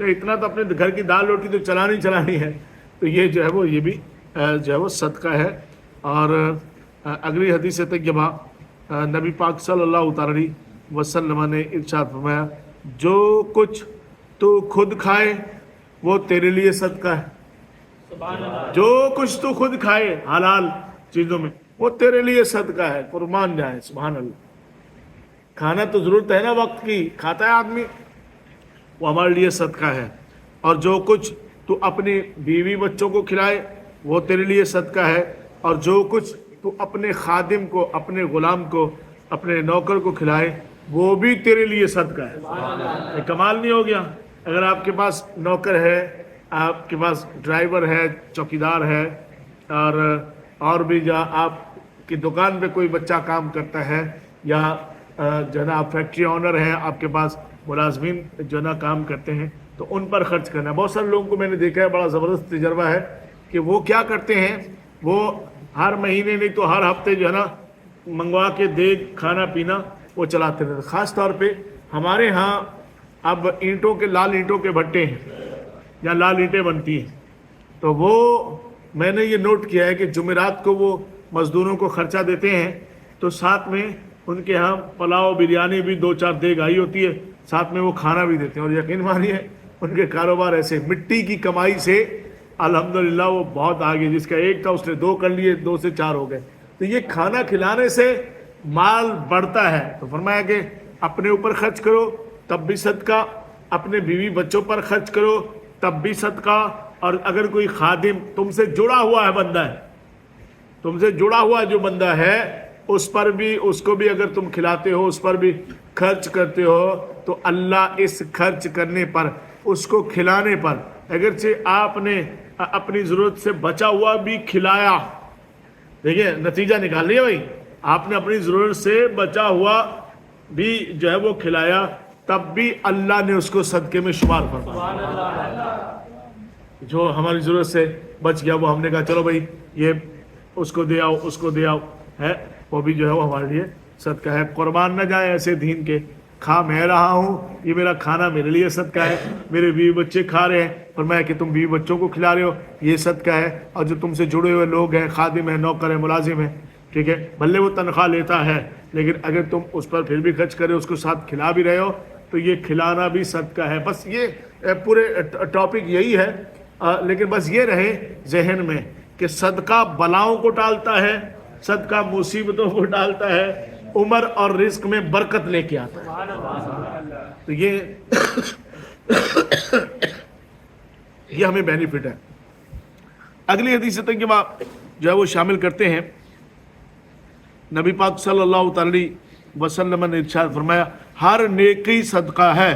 تو اتنا تو اپنے گھر کی دال روٹی تو چلانی ہے، تو یہ جو ہے وہ یہ بھی جو ہے وہ صدقہ ہے۔ اور اگلی حدیث طیبہ نبی پاک صلی اللہ تعالی وسلم نے ارشاد فرمایا، جو کچھ تو خود کھائے وہ تیرے لیے صدقہ ہے۔ جو کچھ تو خود کھائے حلال چیزوں میں وہ تیرے لیے صدقہ ہے، قربان جائے۔ سبحان اللہ، کھانا تو ضرورت ہے نا وقت کی، کھاتا ہے آدمی، وہ ہمارے لیے صدقہ ہے۔ اور جو کچھ تو اپنی بیوی بچوں کو کھلائے وہ تیرے لیے صدقہ ہے، اور جو کچھ تو اپنے خادم کو، اپنے غلام کو، اپنے نوکر کو کھلائے وہ بھی تیرے لیے صدقہ ہے۔ یہ کمال نہیں ہو گیا؟ اگر آپ کے پاس نوکر ہے، آپ کے پاس ڈرائیور ہے، چوکیدار ہے، اور بھی جو آپ کی دکان پہ کوئی بچہ کام کرتا ہے، یا جو ہے نا آپ فیکٹری آنر ہیں، آپ کے پاس ملازمین جو ہے نا کام کرتے ہیں، تو ان پر خرچ کرنا ہے۔ بہت سارے لوگوں کو میں نے دیکھا ہے، بڑا زبردست تجربہ ہے کہ وہ کیا کرتے ہیں، وہ ہر مہینے نہیں تو ہر ہفتے جو ہے نا منگوا کے دیگ کھانا پینا وہ چلاتے رہتے۔ خاص طور پہ ہمارے ہاں اب اینٹوں کے، لال اینٹوں کے بھٹے ہیں یا لال اینٹیں بنتی ہیں، تو وہ میں نے یہ نوٹ کیا ہے کہ جمعرات کو وہ مزدوروں کو خرچہ دیتے ہیں، تو ساتھ میں ان کے ہاں پلاؤ بریانی بھی 2-4 دیگ آئی ہوتی ہے، ساتھ میں وہ کھانا بھی دیتے ہیں۔ اور یقین مانیے ان کے کاروبار ایسے مٹی کی کمائی سے الحمدللہ وہ بہت آگے، جس کا ایک تھا اس نے 2 کر لیے، 2 سے 4 ہو گئے۔ تو یہ کھانا کھلانے سے مال بڑھتا ہے، تو فرمایا کہ اپنے اوپر خرچ کرو تب بھی صدقہ، اپنے بیوی بچوں پر خرچ کرو تب بھی صدقہ، اور اگر کوئی خادم تم سے جڑا ہوا ہے بندہ ہے، تم سے جڑا ہوا جو بندہ ہے اس پر بھی، اس کو بھی اگر تم کھلاتے ہو، اس پر بھی خرچ کرتے ہو، تو اللہ اس خرچ کرنے پر، اس کو کھلانے پر، اگرچہ آپ نے اپنی ضرورت سے بچا ہوا بھی کھلایا، دیکھیں نتیجہ نکال لیا بھائی، آپ نے اپنی ضرورت سے بچا ہوا بھی جو ہے وہ کھلایا، تب بھی اللہ نے اس کو صدقے میں شمار فرمایا۔ جو ہماری ضرورت سے بچ گیا وہ ہم نے کہا چلو بھائی یہ اس کو دے آؤ، اس کو دے آؤ، ہے وہ بھی جو ہے وہ ہمارے لیے صدقہ ہے۔ قربان نہ جائیں ایسے دین کے، کھا میں رہا ہوں، یہ میرا کھانا میرے لیے صدقہ ہے، میرے بیوی بچے کھا رہے ہیں، فرمایا کہ تم بیوی بچوں کو کھلا رہے ہو یہ صدقہ ہے، اور جو تم سے جڑے ہوئے لوگ ہیں، خادم ہیں، نوکر ہیں، ملازم ہیں، ٹھیک ہے، بھلے وہ تنخواہ لیتا ہے لیکن اگر تم اس پر پھر بھی خرچ کرے، اس کو ساتھ کھلا بھی رہے ہو، تو یہ کھلانا بھی صدقہ ہے۔ بس یہ پورے ٹاپک یہی ہے، لیکن بس یہ رہے ذہن میں کہ صدقہ بلاؤں کو ٹالتا ہے، صدقہ مصیبتوں کو ٹالتا ہے، عمر اور رزق میں برکت لے کے آتا ہے۔ تو یہ ہمیں بینیفٹ ہے۔ اگلی حدیث طیبہ جو ہے وہ شامل کرتے ہیں، نبی پاک صلی اللہ تعالی وسلم نے ارشاد فرمایا، ہر نیکی صدقہ ہے،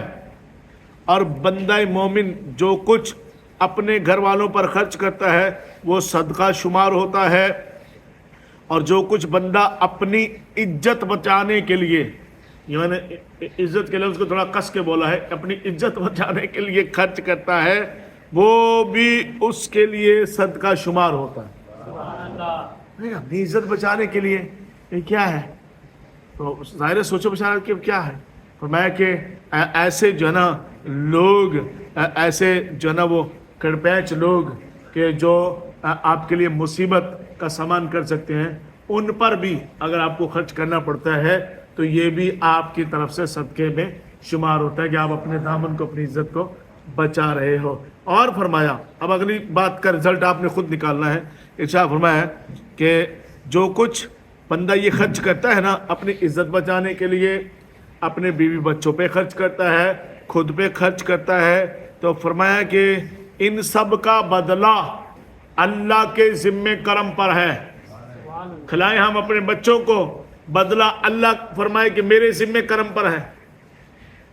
اور بندہ مومن جو کچھ اپنے گھر والوں پر خرچ کرتا ہے وہ صدقہ شمار ہوتا ہے، اور جو کچھ بندہ اپنی عزت بچانے کے لیے، میں نے عزت کے لفظ کو تھوڑا کس کے بولا ہے، اپنی عزت بچانے کے لیے خرچ کرتا ہے وہ بھی اس کے لیے صدقہ شمار ہوتا ہے۔ اپنی عزت بچانے کے لیے یہ کیا ہے؟ تو ظاہر سوچو بچانے کے کیا ہے؟ فرمایا کہ ایسے جو ہے نا لوگ، ایسے جو ہے نا وہ کڑپیچ لوگ کہ جو آپ کے لیے مصیبت کا سامان کر سکتے ہیں، ان پر بھی اگر آپ کو خرچ کرنا پڑتا ہے تو یہ بھی آپ کی طرف سے صدقے میں شمار ہوتا ہے کہ آپ اپنے دامن کو، اپنی عزت کو بچا رہے ہو۔ اور فرمایا، اب اگلی بات کا رزلٹ آپ نے خود نکالنا ہے، ارشاد فرمایا کہ جو کچھ بندہ یہ خرچ کرتا ہے نا اپنی عزت بچانے کے لیے، اپنے بیوی بچوں پہ خرچ کرتا ہے، خود پہ خرچ کرتا ہے، تو فرمایا کہ ان سب کا بدلہ اللہ کے ذمے کرم پر ہے۔ کھلائیں ہم اپنے بچوں کو، بدلہ اللہ فرمائے کہ میرے ذمے کرم پر ہے۔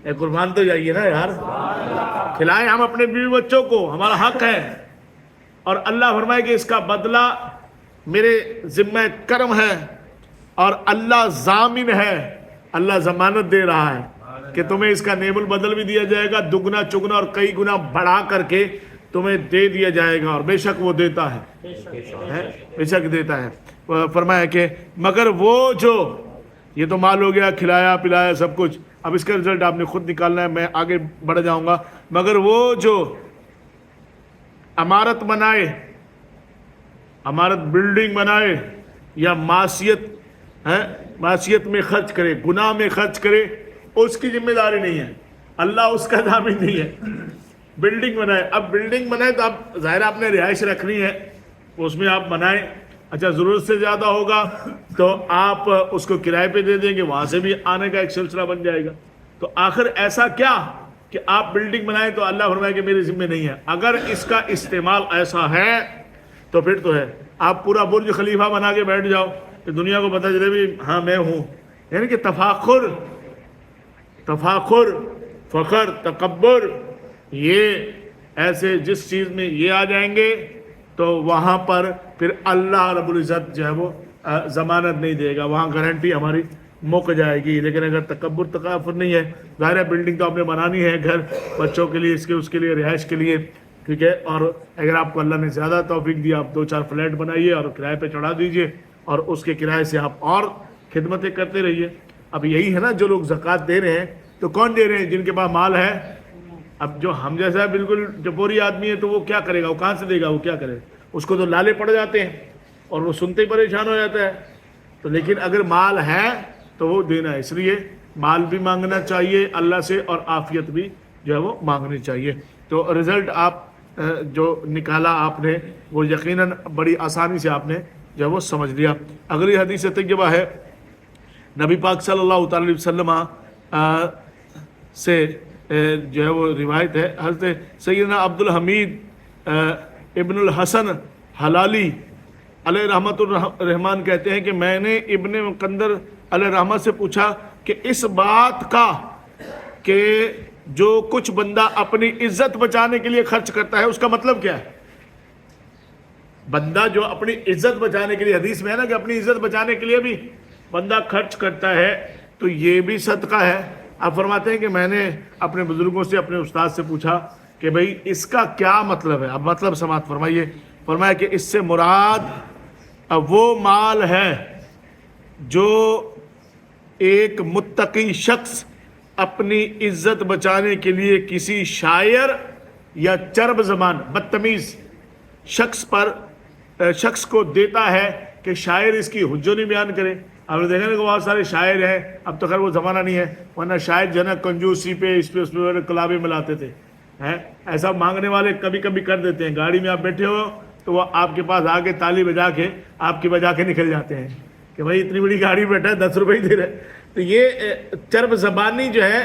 اے قربان تو جائیے نا یار، کھلائیں ہم اپنے بیوی بچوں کو، ہمارا حق ہے، اور اللہ فرمائے کہ اس کا بدلہ میرے ذمہ کرم ہے، اور اللہ ضامن ہے، اللہ ضمانت دے رہا ہے کہ تمہیں اس کا نعم البدل بھی دیا جائے گا، دگنا چگنا اور کئی گنا بڑھا کر کے تمہیں دے دیا جائے گا، اور بے شک وہ دیتا ہے، بے شک دیتا ہے۔ فرمایا کہ مگر وہ جو یہ تو مال ہو گیا، کھلایا پلایا سب کچھ، اب اس کا رزلٹ آپ نے خود نکالنا ہے، میں آگے بڑھ جاؤں گا. مگر وہ جو عمارت بنائے، عمارت بلڈنگ بنائے، یا معصیت میں خرچ کرے، گناہ میں خرچ کرے، اس کی ذمہ داری نہیں ہے، اللہ اس کا ضامن نہیں ہے. بلڈنگ بنائے، اب بلڈنگ بنائے تو اب ظاہر آپ نے رہائش رکھنی ہے، اس میں آپ بنائیں. اچھا ضرورت سے زیادہ ہوگا تو آپ اس کو کرائے پہ دے دیں گے، وہاں سے بھی آنے کا ایک سلسلہ بن جائے گا. تو آخر ایسا کیا کہ آپ بلڈنگ بنائیں تو اللہ فرمائے کہ میرے ذمہ نہیں ہے. اگر اس کا استعمال ایسا ہے تو پھر تو ہے. آپ پورا برج خلیفہ بنا کے بیٹھ جاؤ کہ دنیا کو پتہ چلے بھی ہاں میں ہوں، یعنی کہ تفاخر، فخر، تکبر، یہ ایسے جس چیز میں یہ آ جائیں گے تو وہاں پر پھر اللہ رب العزت جو ہے وہ ضمانت نہیں دے گا، وہاں گارنٹی ہماری مک جائے گی. لیکن اگر تکبر تکافر نہیں ہے، ظاہر ہے بلڈنگ تو آپ نے بنانی ہے، گھر بچوں کے لیے، اس کے لیے، رہائش کے لیے، ٹھیک ہے. اور اگر آپ کو اللہ نے زیادہ توفیق دیا، آپ 2-4 فلیٹ بنائیے اور کرائے پہ چڑھا دیجئے، اور اس کے کرائے سے آپ اور خدمتیں کرتے رہیے. اب یہی ہے نا، جو لوگ زکوٰۃ دے رہے ہیں تو کون دے رہے ہیں؟ جن کے پاس مال ہے. اب جو ہم جیسا بالکل جبوری آدمی ہے تو وہ کیا کرے گا؟ وہ کہاں سے دے گا؟ وہ کیا کرے؟ اس کو تو لالے پڑ جاتے ہیں اور وہ سنتے ہی پریشان ہو جاتا ہے. تو لیکن اگر مال ہے تو وہ دینا ہے. اس لیے مال بھی مانگنا چاہیے اللہ سے، اور عافیت بھی جو ہے وہ مانگنی چاہیے. تو رزلٹ آپ جو نکالا آپ نے وہ یقیناً بڑی آسانی سے آپ نے جو ہے وہ سمجھ لیا. اگلی حدیث طیبہ ہے، نبی پاک صلی اللہ تعالی علیہ وسلم سے جو ہے وہ روایت ہے، حضرت سیدنا عبد الحمید ابن الحسن حلالی علیہ رحمت الرحمن کہتے ہیں کہ میں نے ابن مقندر علیہ رحمت سے پوچھا کہ اس بات کا کہ جو کچھ بندہ اپنی عزت بچانے کے لیے خرچ کرتا ہے اس کا مطلب کیا ہے؟ بندہ جو اپنی عزت بچانے کے لیے، حدیث میں ہے نا کہ اپنی عزت بچانے کے لیے بھی بندہ خرچ کرتا ہے تو یہ بھی صدقہ ہے. آپ فرماتے ہیں کہ میں نے اپنے بزرگوں سے، اپنے استاد سے پوچھا کہ بھئی اس کا کیا مطلب ہے؟ اب مطلب سماعت فرمائیے. فرمایا کہ اس سے مراد وہ مال ہے جو ایک متقی شخص اپنی عزت بچانے کے لیے کسی شاعر یا چرب زبان بدتمیز شخص کو دیتا ہے کہ شاعر اس کی حجت نہیں بیان کرے. آپ نے دیکھا نا کہ بہت سارے شاعر ہیں، اب تو خیر وہ زمانہ نہیں ہے، ورنہ شاعر جو ہے نا کنجوسی پہ اس پہ کلابے ملاتے تھے. ایسا مانگنے والے کبھی کبھی کر دیتے ہیں، گاڑی میں آپ بیٹھے ہو تو وہ آپ کے پاس آ کے تالی بجا کے آپ کی بجا کے نکل جاتے ہیں کہ بھائی اتنی بڑی گاڑی بیٹھا ہے 10 روپے ہی دے رہے. تو یہ چرب زبانی جو ہے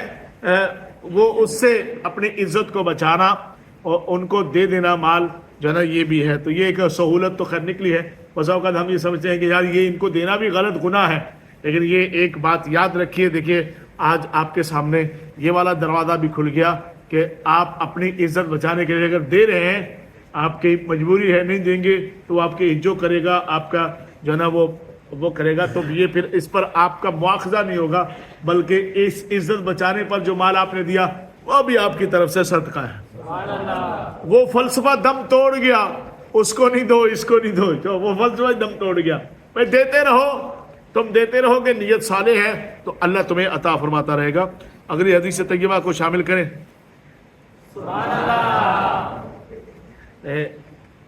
وہ اس سے اپنی عزت کو بچانا اور ان کو دے دینا مال جو ہے نا، یہ بھی ہے. تو یہ ایک سہولت تو خیر نکلی ہے. بس اوقات ہم یہ سمجھتے ہیں کہ یار یہ ان کو دینا بھی غلط گناہ ہے، لیکن یہ ایک بات یاد رکھیے. دیکھیے آج آپ کے سامنے یہ والا دروازہ بھی کھل گیا کہ آپ اپنی عزت بچانے کے لیے اگر دے رہے ہیں، آپ کی مجبوری ہے، نہیں دیں گے تو آپ کی عزت کرے گا، آپ کا جو ہے نا وہ کرے گا، تو یہ پھر اس پر آپ کا مواخذہ نہیں ہوگا، بلکہ اس عزت بچانے پر جو مال آپ نے دیا وہ بھی آپ کی طرف سے صدقہ ہے. وہ فلسفہ دم توڑ گیا، اس کو نہیں دو، اس کو نہیں دو، جو وہ فلسفہ دم توڑ گیا. بھائی دیتے رہو، تم دیتے رہو گے، نیت صالح ہے تو اللہ تمہیں عطا فرماتا رہے گا. اگلی حدیث طیبہ کو شامل کریں.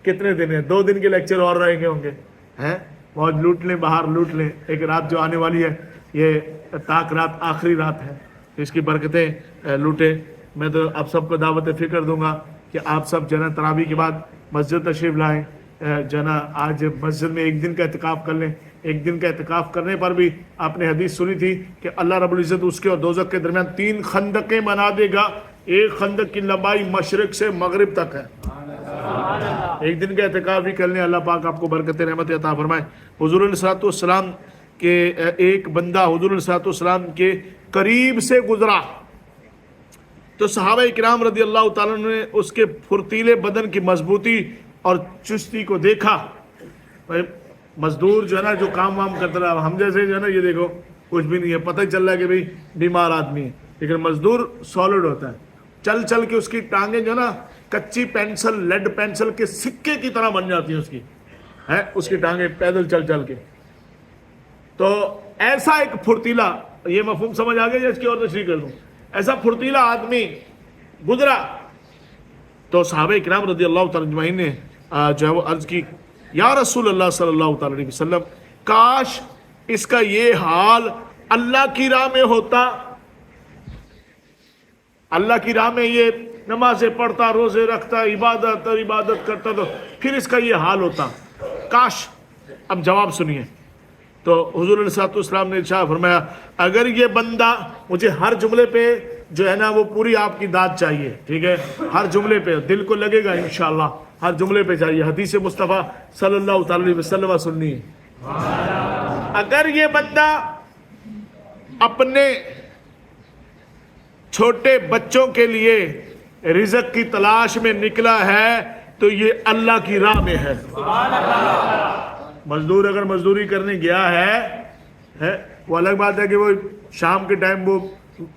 کتنے دن ہیں؟ 2 دن کے لیکچر اور رہیں گے ہوں گے. موج لوٹ لیں، باہر لوٹ لیں. ایک رات جو آنے والی ہے یہ طاق رات، آخری رات ہے، اس کی برکتیں لوٹیں. میں تو آپ سب کو دعوت فکر دوں گا کہ آپ سب جنا تراویح کے بعد مسجد تشریف لائیں. جنا آج مسجد میں 1 دن کا اعتکاف کر لیں. 1 دن کا اعتکاف کرنے پر بھی آپ نے حدیث سنی تھی کہ اللہ رب العزت اس کے اور دوزخ کے درمیان 3 خندقیں بنا دے گا. ایک خندق کی لمبائی مشرق سے مغرب تک ہے. 1 دن کا اعتکاف بھی کر لیں، اللہ پاک آپ کو برکت رحمت عطا فرمائے. حضور علیہ الصلوۃ والسلام کے ایک بندہ حضور علیہ الصلوۃ والسلام کے قریب سے گزرا تو صحابہ کرام رضی اللہ تعالیٰ نے اس کے پھرتیلے بدن کی مضبوطی اور چستی کو دیکھا. مزدور جو ہے نا جو کام وام کرتا رہا، ہم جیسے جو ہے نا یہ دیکھو کچھ بھی نہیں ہے، پتہ چل رہا ہے کہ بھئی بیمار آدمی ہے، لیکن مزدور سالڈ ہوتا ہے. چل چل کے اس کی ٹانگیں جو ہے نا کچی پینسل، لیڈ پینسل کے سکے کی طرح بن جاتی ہیں اس کی ٹانگیں، پیدل چل چل کے. تو ایسا ایک پھرتیلا، یہ مفہوم سمجھ آ گیا یا اس کی اور تشریح کر دوں؟ ایسا پھرتیلا آدمی گزرا تو صحابہ کرام رضی اللہ تعالیٰ اجمعین نے جو ہے وہ عرض کی، یا رسول اللہ صلی اللہ تعالیٰ علیہ وسلم، کاش اس کا یہ حال اللہ کی راہ میں ہوتا، اللہ کی راہ میں یہ نمازیں پڑھتا، روزے رکھتا، عبادت کرتا، تو پھر اس کا یہ حال ہوتا، کاش۔ اب جواب سنیے، تو حضور علیہ السلام نے ارشاد فرمایا، اگر یہ بندہ، مجھے ہر جملے پہ جو ہے نا وہ پوری آپ کی داد چاہیے، ٹھیک ہے، ہر جملے پہ دل کو لگے گا انشاءاللہ، ہر جملے پہ چاہیے، حدیث مصطفیٰ صلی اللہ تعالی علیہ وسلم سننی ہے۔ اگر یہ بندہ اپنے چھوٹے بچوں کے لیے رزق کی تلاش میں نکلا ہے تو یہ اللہ کی راہ میں ہے۔ مزدور اگر مزدوری کرنے گیا ہے وہ الگ بات ہے کہ وہ شام کے ٹائم وہ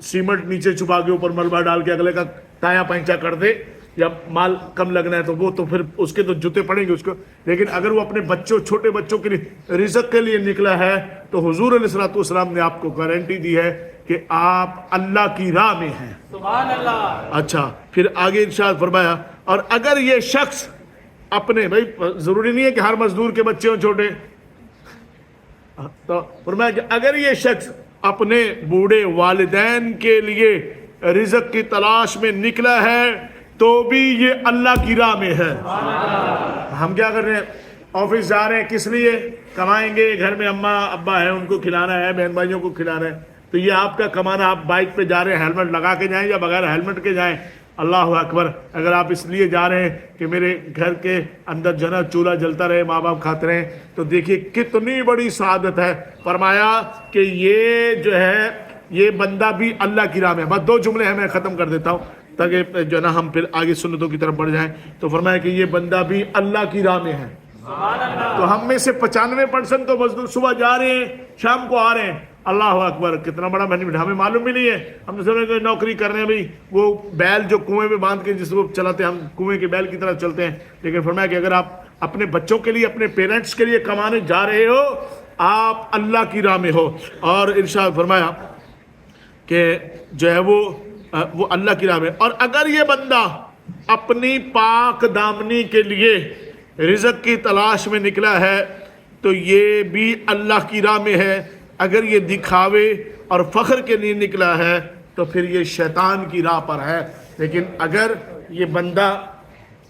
سیمنٹ نیچے چھپا کے اوپر ملبہ ڈال کے اگلے کا تایا پینچا کر دے، یا مال کم لگنا ہے تو وہ تو پھر اس کے تو جوتے پڑیں گے اس کو، لیکن اگر وہ اپنے بچوں، چھوٹے بچوں کے لیے رزق کے لیے نکلا ہے تو حضور علیہ السلام نے آپ کو گارنٹی دی ہے کہ آپ اللہ کی راہ میں ہیں۔ سبحان اللہ۔ اچھا، پھر آگے ارشاد فرمایا، اور اگر یہ شخص اپنے، بھائی ضروری نہیں ہے کہ ہر مزدور کے بچے ہوں چھوٹے، تو فرمایا کہ اگر یہ شخص اپنے بوڑھے والدین کے لیے رزق کی تلاش میں نکلا ہے تو بھی یہ اللہ کی راہ میں ہے۔ ہم کیا کر رہے ہیں؟ آفس جا رہے ہیں، کس لیے کمائیں گے؟ گھر میں اماں ابا ہیں، ان کو کھلانا ہے، بہن بھائیوں کو کھلانا ہے، تو یہ آپ کا کمانا، آپ بائک پہ جا رہے ہیں، ہیلمٹ لگا کے جائیں یا بغیر ہیلمٹ کے جائیں، اللہ اکبر، اگر آپ اس لیے جا رہے ہیں کہ میرے گھر کے اندر جو ہے نا چولہا جلتا رہے، ماں باپ کھاتے رہیں، تو دیکھیے کتنی بڑی سعادت ہے۔ فرمایا کہ یہ جو ہے یہ بندہ بھی اللہ کی راہ میں۔ بس 2 جملے ہیں، میں ختم کر دیتا ہوں تاکہ جو ہے نا ہم پھر آگے سنتوں کی طرف بڑھ جائیں۔ تو فرمایا کہ یہ بندہ بھی اللہ کی راہ میں ہے۔ تو ہم میں سے 95% تو مزدور صبح جا رہے ہیں، شام کو آ رہے ہیں، اللہ اکبر، کتنا بڑا بینیفٹ، ہمیں معلوم بھی نہیں ہے، ہم تو سمجھتے ہیں کہ نوکری کر رہے ہیں، بھائی وہ بیل جو کنویں میں باندھ کے جس کو چلاتے ہیں، ہم کنویں کے بیل کی طرح چلتے ہیں، لیکن فرمایا کہ اگر آپ اپنے بچوں کے لیے، اپنے پیرنٹس کے لیے کمانے جا رہے ہو، آپ اللہ کی راہ میں ہو۔ اور ارشاد فرمایا کہ جو ہے وہ اللہ کی راہ میں۔ اور اگر یہ بندہ اپنی پاک دامنی کے لیے رزق کی تلاش میں نکلا ہے تو یہ بھی اللہ کی راہ میں ہے۔ اگر یہ دکھاوے اور فخر کے لیے نکلا ہے تو پھر یہ شیطان کی راہ پر ہے۔ لیکن اگر یہ بندہ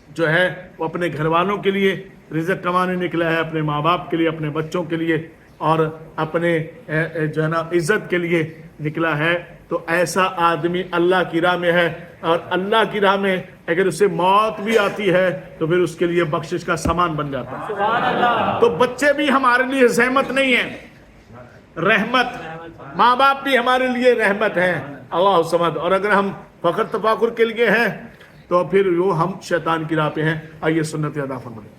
جو ہے وہ اپنے گھر والوں کے لیے رزق کمانے نکلا ہے، اپنے ماں باپ کے لیے، اپنے بچوں کے لیے اور اپنے جو ہے نا عزت کے لیے نکلا ہے، تو ایسا آدمی اللہ کی راہ میں ہے۔ اور اللہ کی راہ میں اگر اسے موت بھی آتی ہے تو پھر اس کے لیے بخشش کا سامان بن جاتا ہے۔ سبحان اللہ۔ تو بچے بھی ہمارے لیے زحمت نہیں ہیں، رحمت، ماں باپ بھی ہمارے لیے رحمت ہیں، اللہ سمد۔ اور اگر ہم فخر تفاخر کے لیے ہیں تو پھر وہ ہم شیطان کی راہ پہ ہیں۔ آئیے سنت ادا فرمائیں۔